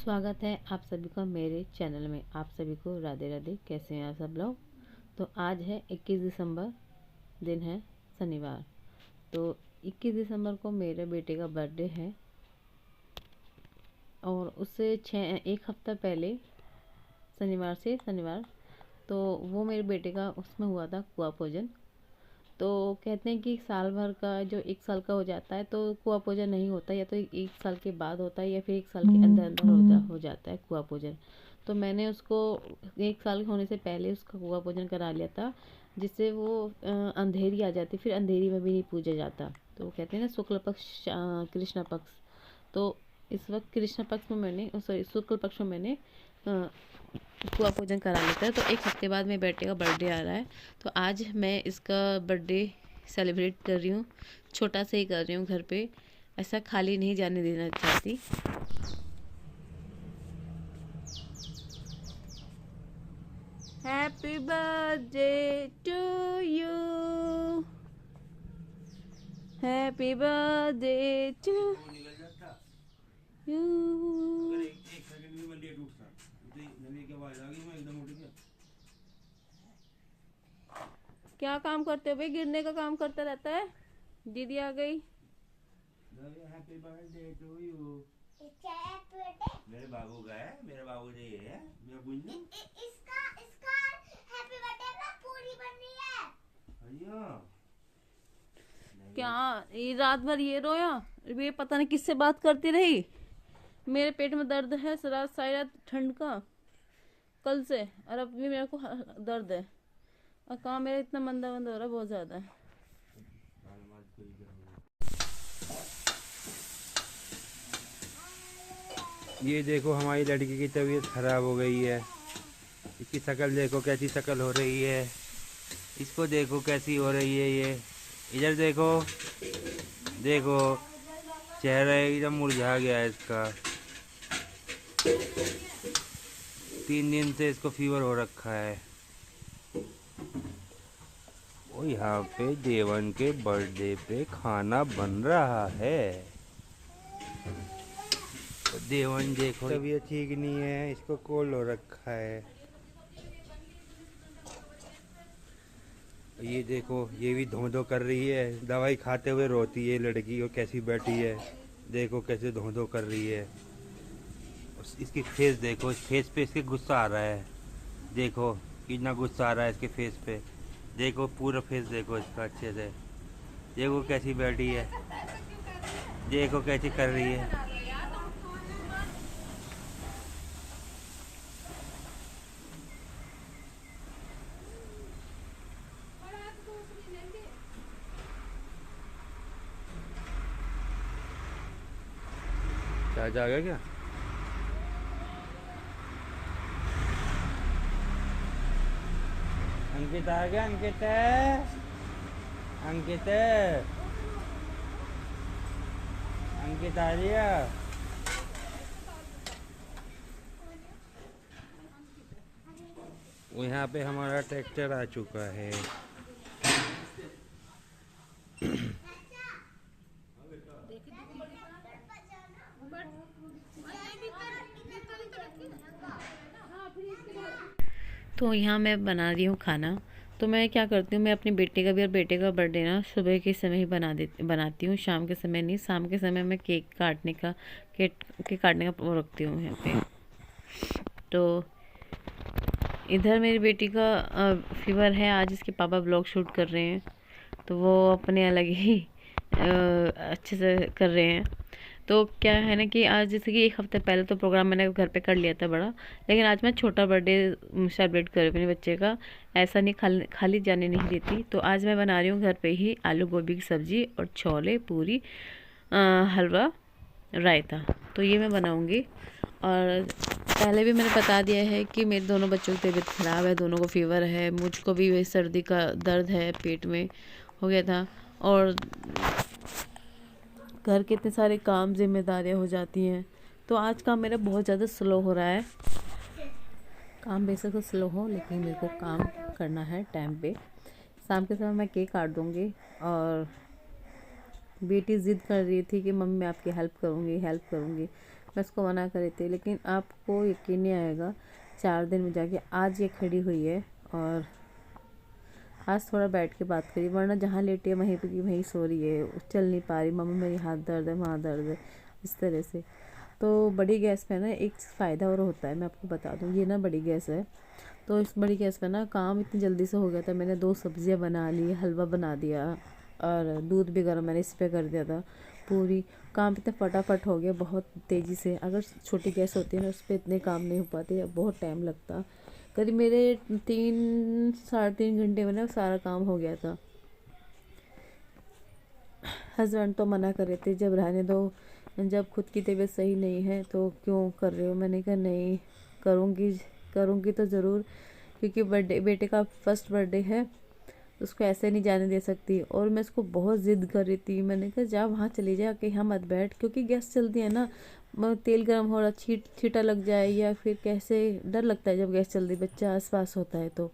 स्वागत है आप सभी का मेरे चैनल में। आप सभी को राधे राधे। कैसे हैं आप सब लोग। तो आज है 21 दिसंबर, दिन है शनिवार। तो 21 दिसंबर को मेरे बेटे का बर्थडे है और उससे एक हफ्ता पहले शनिवार तो वो मेरे बेटे का उसमें हुआ था कुआं पूजन। तो कहते हैं कि साल भर का जो 1 साल का हो जाता है तो कुआं पूजन नहीं होता, या तो 1 साल के बाद होता है या फिर 1 साल के अंदर अंदर हो जाता है कुआं पूजन। तो मैंने उसको 1 साल होने से पहले उसका कुआं पूजन करा लिया था, जिससे वो अंधेरी आ जाती, फिर अंधेरी में भी नहीं पूजा जाता। तो वो कहते हैं ना शुक्ल पक्ष कृष्ण पक्ष। तो इस वक्त कृष्ण पक्ष में मैंने सॉरी शुक्ल पक्ष में मैंने कुआं पूजन करा लेता है। तो एक हफ्ते बाद मेरे बेटे का बर्थडे आ रहा है, तो आज मैं इसका बर्थडे सेलिब्रेट कर रही हूँ। छोटा सा ही कर रही हूँ घर पे, ऐसा खाली नहीं जाने देना चाहती। Happy birthday to you, happy birthday to you. क्या काम करते हो भाई, गिरने का काम करता रहता है। दीदी आ गई। Happy birthday to you. मेरे बाबू का है, मेरे बाबू ने ये है, मैं बुझलू इसका इसका हैप्पी बर्थडे में पूरी बननी है भैया। क्या ये रात भर ये रोया, ये पता नहीं किससे बात करती रही। मेरे पेट में दर्द है सारी रात ठंड का कल से, और अब भी मेरे को दर्द है और काम मेरा इतना मंदा हो रहा है, बहुत ज़्यादा है। ये देखो हमारी लड़की की तबीयत खराब हो गई है। इसकी शक्ल देखो कैसी शक्ल हो रही है, इसको देखो कैसी हो रही है। ये इधर देखो, देखो चेहरा एकदम मुरझा गया है इसका। 3 दिन से इसको फीवर हो रखा है। और यहाँ पे देवन के बर्थडे पे खाना बन रहा है। तो देवन देखो तबीयत ठीक नहीं है, इसको कोल्ड हो रखा है। ये देखो ये भी धो धो कर रही है, दवाई खाते हुए रोती है लड़की, और कैसी बैठी है देखो, कैसे धो धो कर रही है। इसकी फेस देखो, इस फेस पे इसके गुस्सा आ रहा है। देखो कितना गुस्सा आ रहा है इसके फेस पे। देखो पूरा फेस देखो इसका अच्छे से। देखो कैसी बैठी है, देखो कैसी कर रही है। चार्ज आ गया क्या? अंकित आ गया, अंकित अंकित अंकित आ गया। यहाँ पे हमारा ट्रैक्टर आ चुका है। तो यहाँ मैं बना रही हूँ खाना। तो मैं क्या करती हूँ, मैं अपने बेटे का भी और बेटे का बर्थडे ना सुबह के समय ही बनाती हूँ, शाम के समय नहीं। शाम के समय मैं केक काटने का वो रखती हूँ यहाँ पे। तो इधर मेरी बेटी का फीवर है, आज इसके पापा ब्लॉग शूट कर रहे हैं, तो वो अपने अलग ही अच्छे से कर रहे हैं। तो क्या है ना कि आज जैसे कि एक हफ्ते पहले तो प्रोग्राम मैंने घर पे कर लिया था बड़ा, लेकिन आज मैं छोटा बर्थडे सेलिब्रेट कर रही हूँ अपने बच्चे का। ऐसा नहीं खाली जाने नहीं देती। तो आज मैं बना रही हूँ घर पे ही आलू गोभी की सब्ज़ी और छोले पूरी हलवा रायता। तो ये मैं बनाऊँगी। और पहले भी मैंने बता दिया है कि मेरे दोनों बच्चों की तबीयत ख़राब है, दोनों को फीवर है, मुझको भी वही सर्दी का दर्द है, पेट में हो गया था। और घर के इतने सारे काम जिम्मेदारियां हो जाती हैं, तो आज काम मेरा बहुत ज़्यादा स्लो हो रहा है। काम बेशक तो स्लो हो, लेकिन मेरे को काम करना है टाइम पे। शाम के समय मैं केक काट दूँगी। और बेटी ज़िद कर रही थी कि मम्मी मैं आपकी हेल्प करूँगी। मैं उसको मना कर रही थी, लेकिन आपको यकीन नहीं आएगा 4 दिन में जाके आज ये खड़ी हुई है। और आज थोड़ा बैठ के बात करी, वरना जहाँ लेटी है वहीं पे की वहीं सो रही है, चल नहीं पा रही, मम्मी मेरी हाथ दर्द है, वहाँ दर्द है, इस तरह से। तो बड़ी गैस पे ना एक फ़ायदा और होता है, मैं आपको बता दूँ। ये ना बड़ी गैस है, तो इस बड़ी गैस पे ना काम इतनी जल्दी से हो गया था। मैंने 2 सब्जियां बना ली, हलवा बना दिया, और दूध भी गर्म मैंने इस पे कर दिया था। पूरी काम इतना फटाफट हो गया, बहुत तेज़ी से। अगर छोटी गैस होती है ना, उस पर इतने काम नहीं हो पाते, बहुत टाइम लगता। करीब मेरे 3 साढ़े 3 घंटे में ना सारा काम हो गया था। हस्बैंड तो मना कर रहे थे, जब रहने दो, जब खुद की तबीयत सही नहीं है तो क्यों कर रहे हो। मैंने कहा नहीं, करूँगी, करूँगी तो ज़रूर, क्योंकि बर्थडे, बेटे का फर्स्ट बर्थडे है, उसको ऐसे नहीं जाने दे सकती। और मैं उसको बहुत ज़िद कर रही थी, मैंने कहा जा वहाँ चली जा के, यहाँ मत बैठ, क्योंकि गैस चलती है ना, तेल गर्म हो रहा, छीटा लग जाए, या फिर कैसे, डर लगता है जब गैस चलती, बच्चा आसपास होता है तो।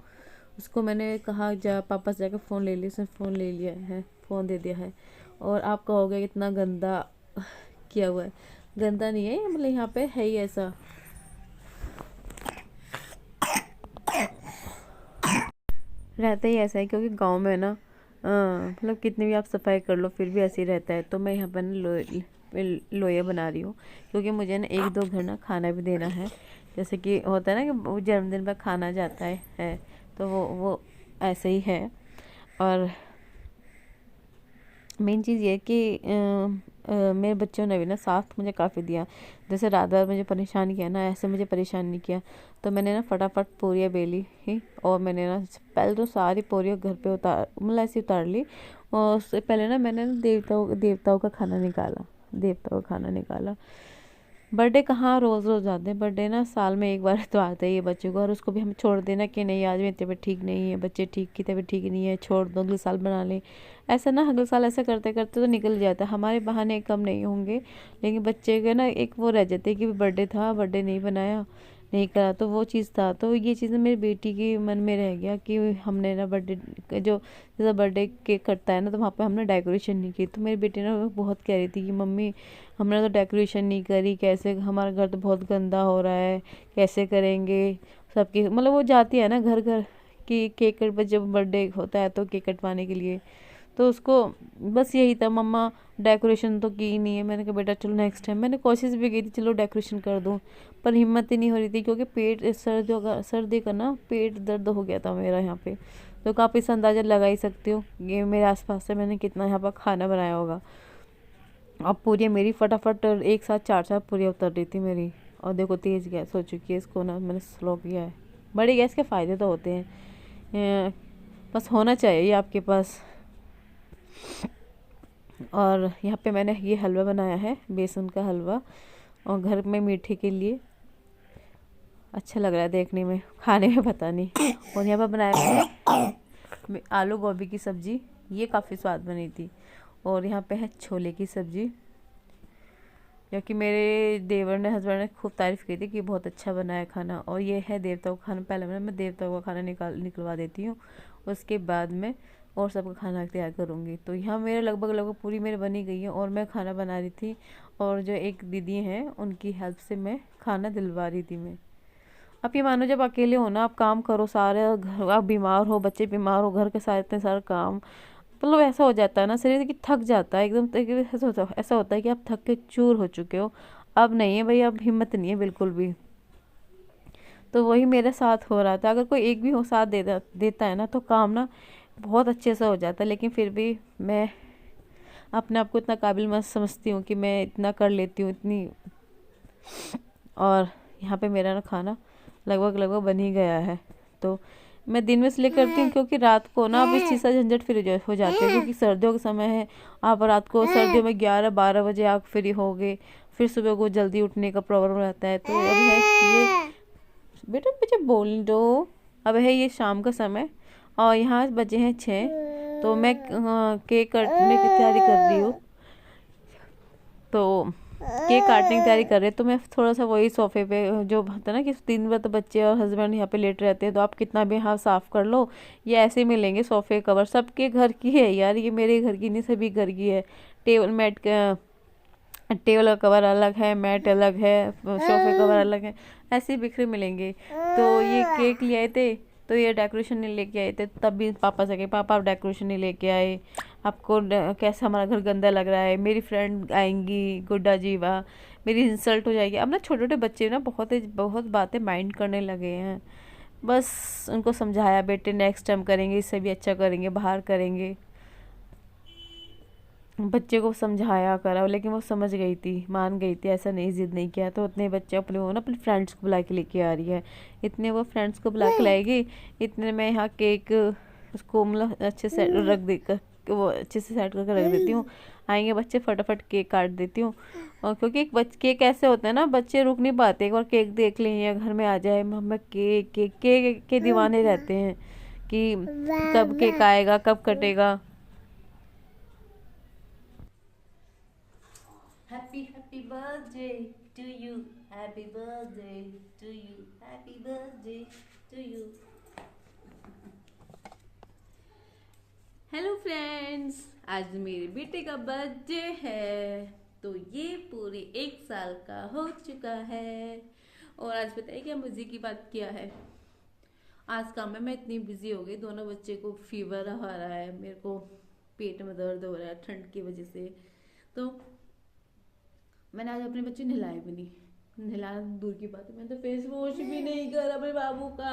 उसको मैंने कहा जा पापा से जाकर फ़ोन ले लिया, उसने फ़ोन ले लिया है, फ़ोन दे दिया है। और आप कहोगे इतना गंदा किया हुआ है, गंदा नहीं है, मतलब यहाँ पे है ही ऐसा। रहता ही ऐसा है, क्योंकि गांव में ना मतलब कितनी भी आप सफाई कर लो फिर भी ऐसे ही रहता है। तो मैं यहाँ पर ना लोया बना रही हूँ, क्योंकि मुझे ना 1-2 घर ना खाना भी देना है। जैसे कि होता है ना कि वो जन्मदिन पर खाना जाता है, तो वो ऐसे ही है। और मेन चीज़ ये है कि मेरे बच्चों ने भी ना साथ मुझे काफ़ी दिया। जैसे रात रात मुझे परेशान किया ना, ऐसे मुझे परेशान नहीं किया। तो मैंने ना फटाफट पूरियाँ बेली ही, और मैंने ना पहले तो सारी पूरियाँ घर पे उतार, मतलब ऐसे उतार ली। और उससे पहले ना मैंने ना देवताओं का खाना निकाला, देवताओं का खाना निकाला। बर्थडे कहाँ रोज़ रोज़ आते हैं, बर्थडे ना साल में एक बार तो आता ही है बच्चों को। और उसको भी हम छोड़ देना कि नहीं आज मेरी तबीयत ठीक नहीं है, बच्चे ठीक की तबीयत ठीक नहीं है, छोड़ दो, अगले साल बना लें। ऐसा ना अगले साल ऐसा करते करते तो निकल जाता है, हमारे बहाने कम नहीं होंगे, लेकिन बच्चे के ना एक वो रह जाते हैं कि बर्थडे था, बर्थडे नहीं बनाया, नहीं करा, तो वो चीज़ था। तो ये चीज़ मेरी बेटी की मन में रह गया कि हमने ना बर्थडे, जो जैसा बर्थडे केक कटता है ना, तो वहाँ पे हमने डेकोरेशन नहीं की। तो मेरी बेटी ना बहुत कह रही थी कि मम्मी हमने तो डेकोरेशन नहीं करी, कैसे, हमारा घर तो बहुत गंदा हो रहा है, कैसे करेंगे। सबकी मतलब वो जाती है ना घर घर कि केक कट पर, जब बर्थडे होता है तो केक कटवाने के लिए। तो उसको बस यही था, मम्मा डेकोरेशन तो की नहीं है। मैंने कहा बेटा चलो नेक्स्ट टाइम, मैंने कोशिश भी की थी चलो डेकोरेशन कर दूँ, पर हिम्मत ही नहीं हो रही थी, क्योंकि पेट सर्दी का ना पेट दर्द हो गया था मेरा यहाँ पे। तो आप इस अंदाज़ा लगा ही सकते हो ये मेरे आसपास से मैंने कितना यहाँ पर खाना बनाया होगा। अब पूरी मेरी फटाफट एक साथ 4-4 पूरी उतर रही थी मेरी। और देखो तेज़ गैस हो चुकी है, इसको ना मैंने स्लो किया है। बड़ी गैस के फ़ायदे तो होते हैं, बस होना चाहिए ये आपके पास। और यहाँ पे मैंने ये हलवा बनाया है, बेसन का हलवा, और घर में मीठे के लिए अच्छा लग रहा है देखने में, खाने में पता नहीं। और यहाँ पर बनाया मैंने आलू गोभी की सब्ज़ी, ये काफ़ी स्वाद बनी थी। और यहाँ पे है छोले की सब्ज़ी, क्योंकि मेरे देवर ने, हस्बैंड ने खूब तारीफ़ की थी कि बहुत अच्छा बना है खाना। और ये है देवताओं का खाना, पहले मैं देवताओं का खाना निकलवा देती हूँ, उसके बाद में और सबका खाना तैयार करूँगी। तो यहाँ मेरे लगभग लगभग पूरी मेरी बनी गई है, और मैं खाना बना रही थी, और जो एक दीदी हैं उनकी हेल्प से मैं खाना दिलवा रही थी। मैं आप ये मानो जब अकेले हो ना, आप काम करो सारे घर, आप बीमार हो, बच्चे बीमार हो, घर के सारे इतने सारे काम, मतलब ऐसा हो जाता है ना शरीर कि थक जाता है एकदम, ऐसा होता है कि आप थक के चूर हो चुके हो। अब नहीं है भाई, अब हिम्मत नहीं है बिल्कुल भी। तो वही मेरे साथ हो रहा था, अगर कोई एक भी हो साथ देता है ना, तो काम ना बहुत अच्छे से हो जाता है। लेकिन फिर भी मैं अपने आप को इतना काबिल मत समझती हूँ कि मैं इतना कर लेती हूँ, इतनी। और यहाँ पे मेरा ना खाना लगभग लगभग बन ही गया है। तो मैं दिन में इसलिए करती हूँ क्योंकि रात को ना अब इस चीज़ का झंझट फ्री हो जाते हैं, क्योंकि सर्दियों का समय है। आप रात को सर्दियों में 11-12 बजे आप फ्री हो गए, फिर सुबह को जल्दी उठने का प्रॉब्लम रहता है। तो अब है ये, बेटा मुझे बोल दो, अब है ये शाम का समय, और यहाँ बजे हैं 6। तो मैं केक कटने की तैयारी कर रही हूँ। तो केक काटने की तैयारी कर रहे हैं, तो मैं थोड़ा सा वही सोफे पे, जो होता है ना कि दिन भर तो बच्चे और हस्बैंड यहाँ पे लेट रहते हैं, तो आप कितना भी हाथ साफ कर लो, ये ऐसे ही मिलेंगे सोफे कवर। सबके घर की है यार, ये मेरे घर की नहीं, सभी घर की है। टेबल मैट टेबल का कवर अलग है, मैट अलग है, सोफे कवर अलग है, ऐसे ही बिखरे मिलेंगे। तो ये केक ले आए थे, तो ये डेकोरेशन नहीं लेके आए थे, तब भी पापा से कहे पापा आप डेकोरेशन नहीं लेके आए, आपको कैसा हमारा घर गंदा लग रहा है, मेरी फ्रेंड आएंगी गुड्डा जी वाह, मेरी इंसल्ट हो जाएगी। अब ना छोटे छोटे बच्चे ना बहुत बातें माइंड करने लगे हैं। बस उनको समझाया बेटे नेक्स्ट टाइम करेंगे, इससे भी अच्छा करेंगे, बाहर करेंगे। बच्चे को समझाया करा, लेकिन वो समझ गई थी, मान गई थी, ऐसा नहीं जिद नहीं किया। तो उतने बच्चे अपने वो ना अपने फ्रेंड्स को बुला के लेके आ रही है, इतने वो फ्रेंड्स को बुला के लाएगी, इतने में यहाँ केक उसको मतलब अच्छे से रख दे वो अच्छे से सेट करके रख देती हूँ। आएंगे बच्चे फटाफट केक काट देती हूँ। और क्योंकि केक ऐसे होते हैं ना, बच्चे रुक नहीं पाते, एक बार केक देख लें या घर में आ जाए मम्मा केक केक केक के दीवाने रहते हैं कि कब केक आएगा, कब कटेगा। Happy birthday to you, happy birthday to you, happy birthday to you। Hello friends, आज मेरे बेटे का बर्थडे है, तो ये पूरे 1 साल का हो चुका है। और आज बताइए क्या मजे की बात किया है। आज काम में मैं इतनी बिजी हो गई, दोनों बच्चे को फीवर आ रहा है, मेरे को पेट में दर्द हो रहा है ठंड की वजह से। तो मैंने आज अपने बच्चे नहलाए भी नहीं, नहलाना दूर की बात है, मैंने तो फेस वॉश भी नहीं करा अपने बाबू का।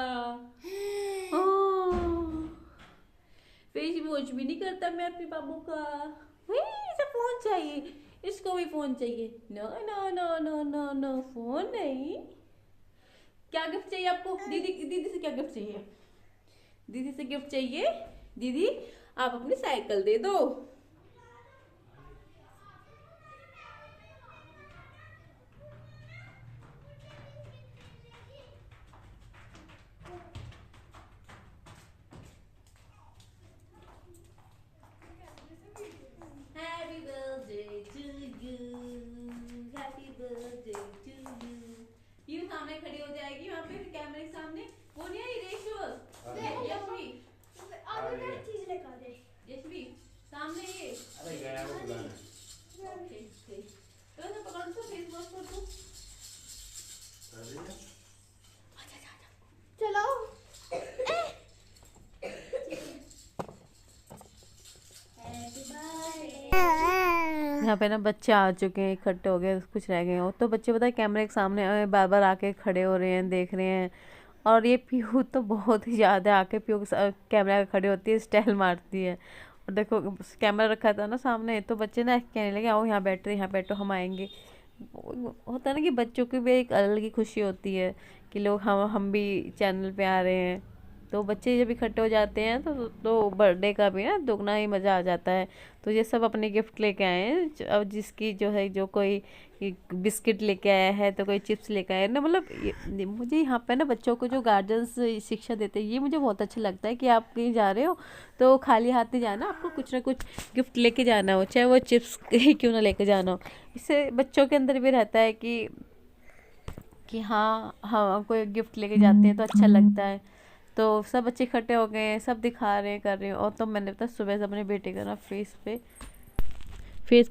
फेस वॉश भी नहीं करता मैं अपने बाबू का। इसे फोन चाहिए, इसको भी फोन चाहिए। No no no no no no, phone नहीं। क्या गिफ्ट चाहिए आपको? दीदी से क्या गिफ्ट चाहिए? दीदी से गिफ्ट चाहिए। दीदी आप अपनी साइकिल दे दो। Happy birthday to you, happy birthday to you। ये सामने खड़ी हो जाएगी वहाँ पे कैमरे के सामने। वो नहीं आई रेशुअल, यशवी चीज लेकर दे। यशवी सामने ये। अरे गया वो बुलाने। ओके तो ऐसा पकड़ तो फेस वॉश कर दो। चलो यहाँ पे ना बच्चे आ चुके हैं, इकट्ठे हो गए, कुछ रह गए हो तो बच्चे पता है कैमरे के सामने बार बार आके खड़े हो रहे हैं, देख रहे हैं। और ये पीहू तो बहुत ही ज़्यादा आके पीहू कैमरा के खड़े होती है, स्टाइल मारती है। और देखो कैमरा रखा था ना सामने, तो बच्चे ना कहने लगे आओ यहाँ बैठ रहे, यहाँ बैठो हम आएंगे। होता है ना कि बच्चों की भी एक अलग ही खुशी होती है कि लोग हम भी चैनल पे आ रहे हैं। तो बच्चे जब इकट्ठे हो जाते हैं तो बर्थडे का भी ना दुगना ही मज़ा आ जाता है। तो ये सब अपने गिफ्ट लेके आए हैं। अब जिसकी जो है जो कोई बिस्किट लेके आया है, तो कोई चिप्स लेके आया है ना। मतलब मुझे यहाँ पे ना बच्चों को जो गार्जियंस शिक्षा देते हैं, ये मुझे बहुत अच्छा लगता है कि आप कहीं जा रहे हो तो खाली हाथ नहीं जाना, आपको कुछ ना कुछ गिफ्ट लेके जाना हो, चाहे वो चिप्स क्यों ना लेके जाना हो। इससे बच्चों के अंदर भी रहता है कि हाँ कोई गिफ्ट लेके जाते हैं तो अच्छा लगता है। तो सब बच्चे इकट्ठे हो गए हैं, सब दिखा रहे हैं, कर रहे हैं। और तो मैंने पता सुबह से अपने बेटे का ना फेस पे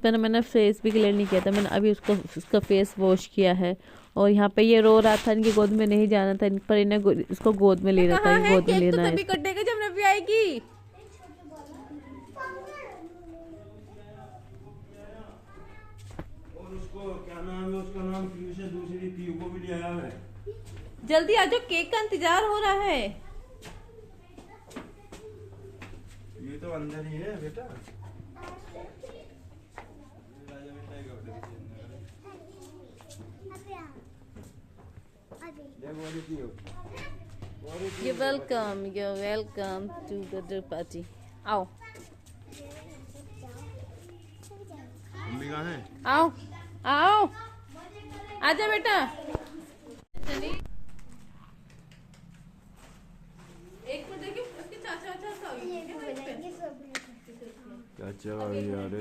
ना मैंने फेस भी क्लियर नहीं किया था, मैंने अभी उसका फेस वॉश किया है। और यहाँ पे ये रो रहा था, इनकी गोद में नहीं जाना था, पर इन्हें इसको गोद में लेना था, गोद में लेना है। तभी कटेगा जब नबी आएगी। और उसको क्या नाम है, उसका नाम पीयू से दूसरी पीयू को भी ले आया है। जल्दी आ जाओ, केक का इंतजार हो रहा है। ये तो अंदर ही है बेटा। You're welcome to birthday party। आओ मम्मी कहाँ है? आओ आओ, आजा बेटा। एक मिनट देखिए, उसके चाचा चाचा भाई यार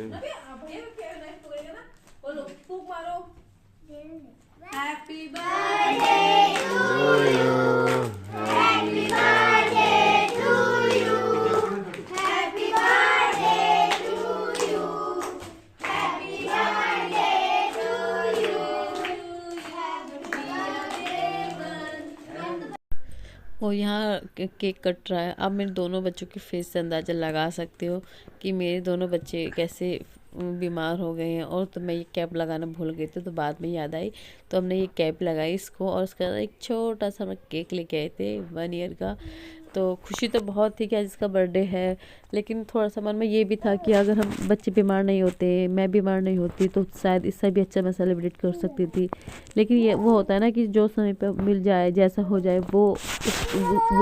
बोलो फूक मारो। Happy birthday to you, happy birthday to you, happy birthday to you, happy birthday और यहाँ केक कट रहा है। अब मेरे दोनों बच्चों के फेस से अंदाज़ा लगा सकते हो कि मेरे दोनों बच्चे कैसे बीमार हो गए हैं। और तो मैं ये कैप लगाना भूल गई थी, तो बाद में याद आई, तो हमने ये कैप लगाई इसको, और उसके बाद एक छोटा सा हम केक लेके आए थे 1 ईयर का। तो खुशी तो बहुत थी कि आज इसका बर्थडे है, लेकिन थोड़ा सा मन में ये भी था कि अगर हम बच्चे बीमार नहीं होते, मैं बीमार नहीं होती, तो शायद इससे भी अच्छा मैं सेलिब्रेट कर सकती थी। लेकिन ये वो होता है ना कि जो समय पे मिल जाए, जैसा हो जाए, वो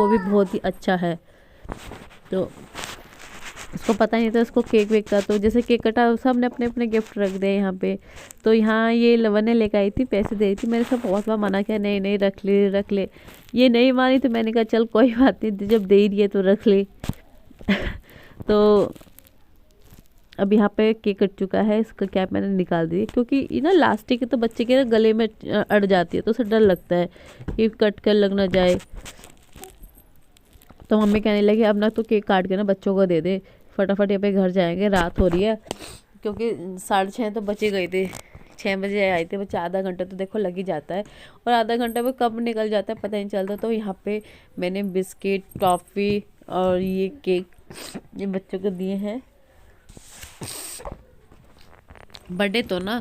भी बहुत ही अच्छा है। तो उसको पता नहीं था उसको केक वेक का, तो जैसे केक कटा सब ने अपने अपने गिफ्ट रख दिए यहाँ पे। तो यहाँ ये लवन ने लेकर आई थी, पैसे दे रही थी, मैंने सब बहुत बार मना किया, नहीं नहीं रख ले रख ले। ये नहीं मानी, तो मैंने कहा चल कोई बात नहीं, जब दे ही दिए तो रख ले। तो अब यहाँ पे केक कट चुका है, इसका कैप मैंने निकाल दी, क्योंकि ये ना लास्टिक है तो बच्चे के ना गले में अड़ जाती है, तो उसे डर लगता है कि कट कर लग ना जाए। तो मम्मी कहने लगी अब ना तो केक काट के ना बच्चों को दे दे, फटाफट यहाँ पे घर जाएंगे, रात हो रही है। क्योंकि 6:30 तो बचे गए थे, 6 बजे आए थे बच्चे, आधा घंटा तो देखो लग ही जाता है, और आधा घंटा में कब निकल जाता है पता नहीं चलता। तो यहाँ पे मैंने बिस्किट, टॉफ़ी और ये केक ये बच्चों को दिए हैं। बर्थडे तो ना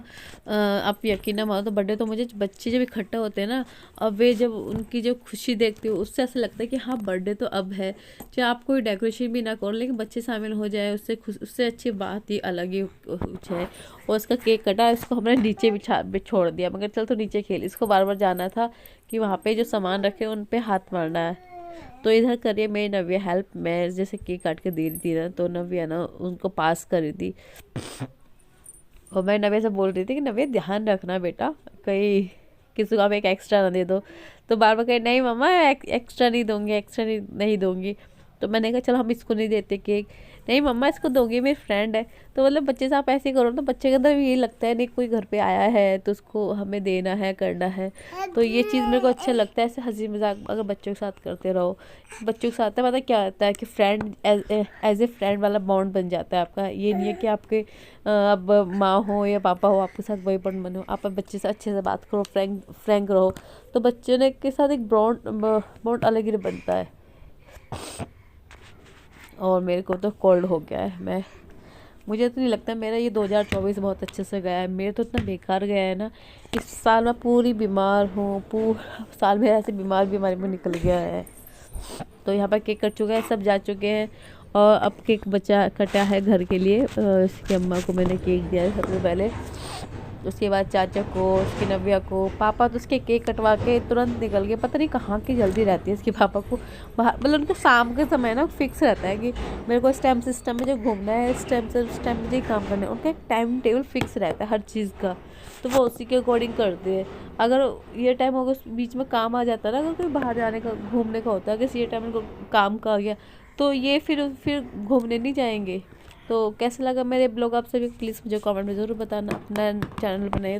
आप यकीन ना मानो, तो बर्थडे तो मुझे बच्चे जब इकट्ठा होते हैं ना, अब वे जब उनकी जो खुशी देखती हूँ, उससे ऐसा लगता है कि हाँ बर्थडे तो अब है। चाहे आप कोई डेकोरेशन भी ना करो, लेकिन बच्चे शामिल हो जाए, उससे अच्छी बात ही अलग ही कुछ है। और उसका केक कटा, इसको हमने नीचे छोड़ दिया, मगर चल तो नीचे खेल, इसको बार बार जाना था कि वहाँ पे जो सामान रखे उन पे हाथ मारना है। तो इधर करिए मेरी नव्या हेल्प, मैं जैसे केक काट के दे रही थी ना, तो नव्या ना उनको पास कर रही थी। और मैं नव्या से बोल रही थी कि नव्या ध्यान रखना बेटा, कहीं किसी को आप एक एक्स्ट्रा ना दे दो। तो बार बार कहे नहीं मम्मा एक्स्ट्रा नहीं दूंगी, एक्स्ट्रा नहीं दूंगी। तो मैंने कहा चलो हम इसको नहीं देते केक, नहीं मम्मा इसको दोगे, मेरी फ्रेंड है। तो मतलब बच्चे से आप ऐसे करो तो बच्चे के अंदर भी यही लगता है नहीं कोई घर पे आया है तो उसको हमें देना है, करना है। तो ये चीज़ मेरे को अच्छा लगता है, ऐसे हंसी मजाक अगर बच्चों के साथ करते रहो। बच्चों के साथ है पता क्या होता है कि फ्रेंड एज ए फ्रेंड वाला बॉन्ड बन जाता है आपका। ये नहीं है कि आपके अब माँ हो या पापा हो आपके साथ वही बॉन्ड बनो, आप बच्चे से अच्छे से बात करो, फ्रैंक रहो, तो बच्चों ने के साथ एक बॉन्ड अलग ही बनता है। और मेरे को तो कोल्ड हो गया है, मुझे तो नहीं लगता मेरा ये 2024 बहुत अच्छे से गया है। मेरे तो इतना बेकार गया है ना, इस साल मैं पूरी बीमार हूँ, पूरा साल मेरा ऐसे बीमारी में निकल गया है। तो यहाँ पर केक कट चुका है, सब जा चुके हैं, और अब केक कटा है घर के लिए। इसकी अम्मा को मैंने केक दिया है सबसे पहले, उसके बाद चाचा को, उसकी नव्या को। पापा तो उसके केक कटवा के तुरंत निकल गए, पता नहीं कहाँ की जल्दी रहती है इसके पापा को बाहर। मतलब उनको शाम के समय ना फिक्स रहता है कि मेरे को इस टाइम से इस टाइम में जो घूमना है, इस टाइम से उस टाइम मुझे ही काम करना है। उनका एक टाइम टेबल फिक्स रहता है हर चीज़ का, तो वो उसी के अकॉर्डिंग करते हैं। अगर ये टाइम होगा उस बीच में काम आ जाता है ना, अगर कोई बाहर जाने का घूमने का होता है, अगर ये टाइम इनको काम का आ गया तो ये फिर घूमने नहीं जाएंगे। तो कैसा लगा मेरे ब्लॉग आप सभी, प्लीज़ मुझे कमेंट में ज़रूर बताना। अपना चैनल बनाइए।